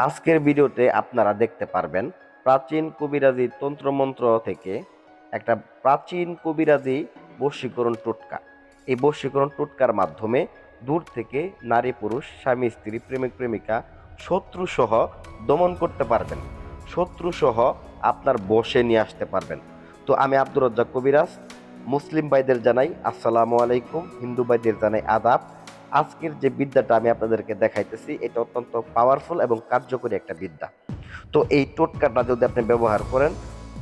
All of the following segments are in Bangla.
আজকের ভিডিওতে আপনারা দেখতে পারবেন প্রাচীন কবিরাজি তন্ত্রমন্ত্র থেকে একটা প্রাচীন কবিরাজি বশীকরণ টোটকা। এই বশীকরণ টোটকার মাধ্যমে দূর থেকে নারী পুরুষ স্বামী স্ত্রী প্রেমিক প্রেমিকা শত্রু সহ দমন করতে পারবেন, শত্রু সহ আপনার বশে নিয়ে আসতে পারবেন। তো আমি আব্দুর রাজ্জাক কবিরাজ। মুসলিম ভাইদের জানাই আসসালামু আলাইকুম, হিন্দু ভাইদের জানাই আদাব। আজকের যে বিদ্যাটা আমি আপনাদেরকে দেখাইতেছি এটা অত্যন্ত পাওয়ারফুল এবং কার্যকরী একটা বিদ্যা। তো এই টোটকাটা যদি আপনি ব্যবহার করেন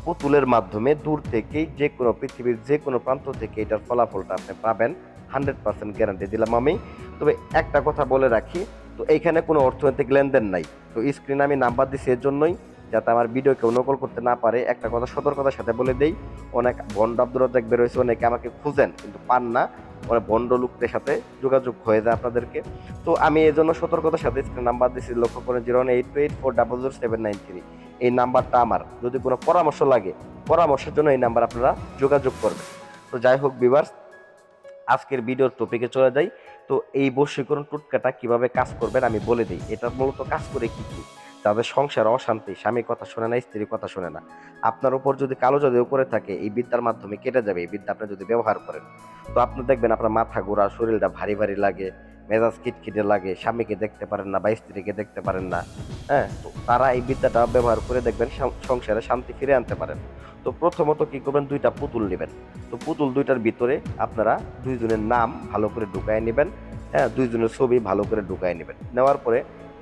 পুতুলের মাধ্যমে দূর থেকেই যে কোনো পৃথিবীর যে কোনো প্রান্ত থেকে এটার ফলাফলটা আপনি পাবেন, 100% গ্যারান্টি দিলাম আমি। তবে একটা কথা বলে রাখি, তো এইখানে কোনো অর্থনৈতিক লেনদেন নাই। তো স্ক্রিনে আমি নাম্বার দিচ্ছি এর জন্যই, যাতে আমার ভিডিও কেউ নকল করতে না পারে। একটা কথা সতর্কতার সাথে বলে দেই, অনেক ভণ্ড আব্দুর রাজ্জাক বের হয়েছে, অনেকে আমাকে খুঁজেন কিন্তু পান না, অনেক ভণ্ড লোকদের সাথে যোগাযোগ হয়ে যায় আপনাদেরকে। তো আমি এই জন্য সতর্কতার সাথে স্ক্রিনে নাম্বার দিচ্ছি, লক্ষ্য করেন 01828400793। এই নাম্বারটা আমার। যদি কোনো পরামর্শ লাগে, পরামর্শের জন্য এই নাম্বার আপনারা যোগাযোগ করবেন। তো যাই হোক ভিউয়ার্স, আজকের ভিডিওর টপিকে চলে যাই। তো এই বশীকরণ টোটকাটা কিভাবে কাজ করবেন আমি বলে দিই। এটা মূলত কাজ করে কি কি, যাদের সংসার অশান্তি, স্বামী কথা শোনে না, স্ত্রী কথা শোনে না, আপনার উপর যদি কালো জাদু করে থাকে এই বিদ্যার মাধ্যমে কেটে যাবে। এই বিদ্যা আপনি যদি ব্যবহার করেন তো আপনি দেখবেন আপনার মাথা ঘোরা, শরীরটা ভারী ভারী লাগে, মেজাজ খিটখিটে লাগে, স্বামীকে দেখতে পারেন না বা স্ত্রীকে দেখতে পারেন না। হ্যাঁ, তো তারা এই বিদ্যাটা ব্যবহার করে দেখবেন সংসারে শান্তি ফিরে আনতে পারেন। তো প্রথমত কি করবেন, দুইটা পুতুল নেবেন। তো পুতুল দুইটার ভিতরে আপনারা দুইজনের নাম ভালো করে ঢুকায় নেবেন। হ্যাঁ, দুইজনের ছবি ভালো করে ঢুকায় নেবেন। নেওয়ার পরে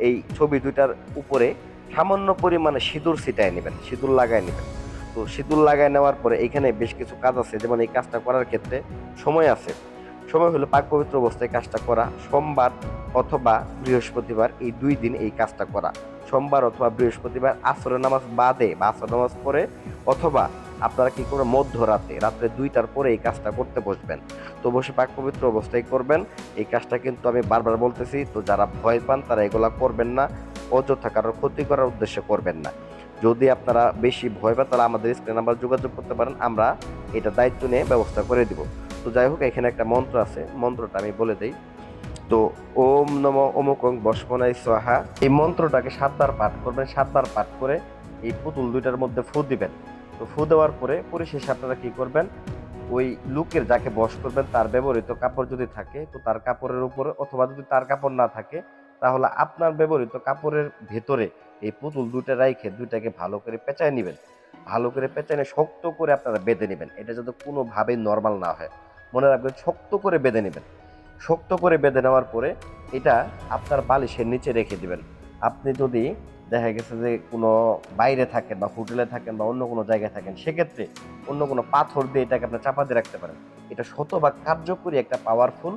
এই ছবি দুইটার উপরে সামান্য পরিমাণে সিঁদুর ছিটায় নেবেন, সিঁদুর লাগায় নেবেন। তো সিঁদুর লাগায় নেওয়ার পরে এখানে বেশ কিছু কাজ আছে, যেমন এই কাজটা করার ক্ষেত্রে সময় আছে। সময় হলো পাক পবিত্র অবস্থায় কাজটা করা, সোমবার অথবা বৃহস্পতিবার, এই 2 দিন এই কাজটা করা। সোমবার অথবা বৃহস্পতিবার আসরের নামাজ বাদে বা আসর নামাজ পরে, অথবা আপনারা কি করবেন মধ্যরাতে, রাত্রে 2টার পরে এই কাজটা করতে বসবেন। তো বসে পাক পবিত্র অবস্থায় করবেন। এই কাজটা কিন্তু আমি বারবার বলতেছি, তো যারা ভয় পান তারা এগুলা করবেন না, অযথা কারোর ক্ষতি করার উদ্দেশ্যে করবেন না। যদি আপনারা বেশি ভয় পান তাহলে আমাদের স্ক্রিন নাম্বার যোগাযোগ করতে পারেন, আমরা এটা দায়িত্ব নিয়ে ব্যবস্থা করে দিব। তো যাই হোক, এখানে একটা মন্ত্র আছে, মন্ত্রটা আমি বলে দিই। তো ওম নম অমুকং বসমনাই স্বাহা, এই মন্ত্রটাকে 7বার পাঠ করবেন। 7বার পাঠ করে এই পুতুল দুইটার মধ্যে ফু দিবেন। তো ফু দেওয়ার পরে পরিশেষে আপনারা কি করবেন, ওই লুকের যাকে বশ করবেন তার ব্যবহৃত কাপড় যদি থাকে তো তার কাপড়ের উপরে, অথবা যদি তার কাপড় না থাকে তাহলে আপনার ব্যবহৃত কাপড়ের ভেতরে এই পুতুল দুইটা রাইখে দুইটাকে ভালো করে পেঁচায় নেবেন। ভালো করে পেঁচায় নিয়ে শক্ত করে আপনারা বেঁধে নেবেন। এটা যাতে কোনোভাবেই নর্মাল না হয়, মনে রাখবেন শক্ত করে বেঁধে নেবেন। শক্ত করে বেঁধে নেওয়ার পরে এটা আপনার বালিশের নিচে রেখে দিবেন। আপনি যদি দেখা গেছে যে কোনো বাইরে থাকেন বা হোটেলে থাকেন বা অন্য কোনো জায়গায় থাকেন, সেক্ষেত্রে অন্য কোনো পাথর দিয়ে এটাকে আপনি চাপা দিয়ে রাখতে পারেন। এটা শতভাগ কার্যকরী একটা পাওয়ারফুল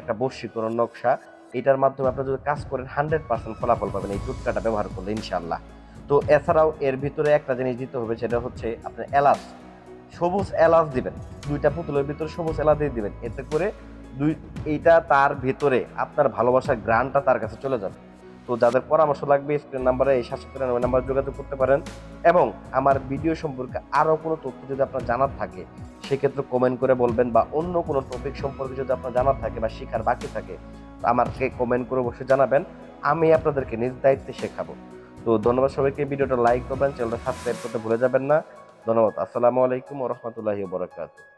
একটা বশীকরণ নকশা। এটার মাধ্যমে আপনি যদি কাজ করেন 100% ফলাফল পাবেন এই টুটকাটা ব্যবহার করলে ইনশাআল্লাহ। তো এছাড়াও এর ভিতরে একটা জিনিস দিতে হবে, সেটা হচ্ছে আপনার এলাচ। সবুজ এলাচ দিবেন, দুইটা পুতুলের ভিতরে সবুজ এলাচ দিয়ে দিবেন। এতে করে দুই এইটা তার ভিতরে আপনার ভালোবাসার গ্রানটা তার কাছে চলে যাবে। তো যাদের পরামর্শ লাগবে স্ক্রিন নাম্বারে এই 793 নাম্বার যোগাযোগ করতে পারেন। এবং আমার ভিডিও সম্পর্কে আরও কোনো তথ্য যদি আপনার জানার থাকে সেক্ষেত্রে কমেন্ট করে বলবেন, বা অন্য কোনো টপিক সম্পর্কে যদি আপনার জানার থাকে বা শেখার বাকি থাকে আমাকে কমেন্ট করে অবশ্যই জানাবেন, আমি আপনাদেরকে নিজ দায়িত্বে শেখাবো। তো ধন্যবাদ সবাইকে, ভিডিওটা লাইক করবেন, চ্যানেলটা সাবস্ক্রাইব করতে ভুলে যাবেন না। ধন্যবাদ। আসসালামু আলাইকুম ওয়া রাহমাতুল্লাহি ওয়া বারাকাতুহু।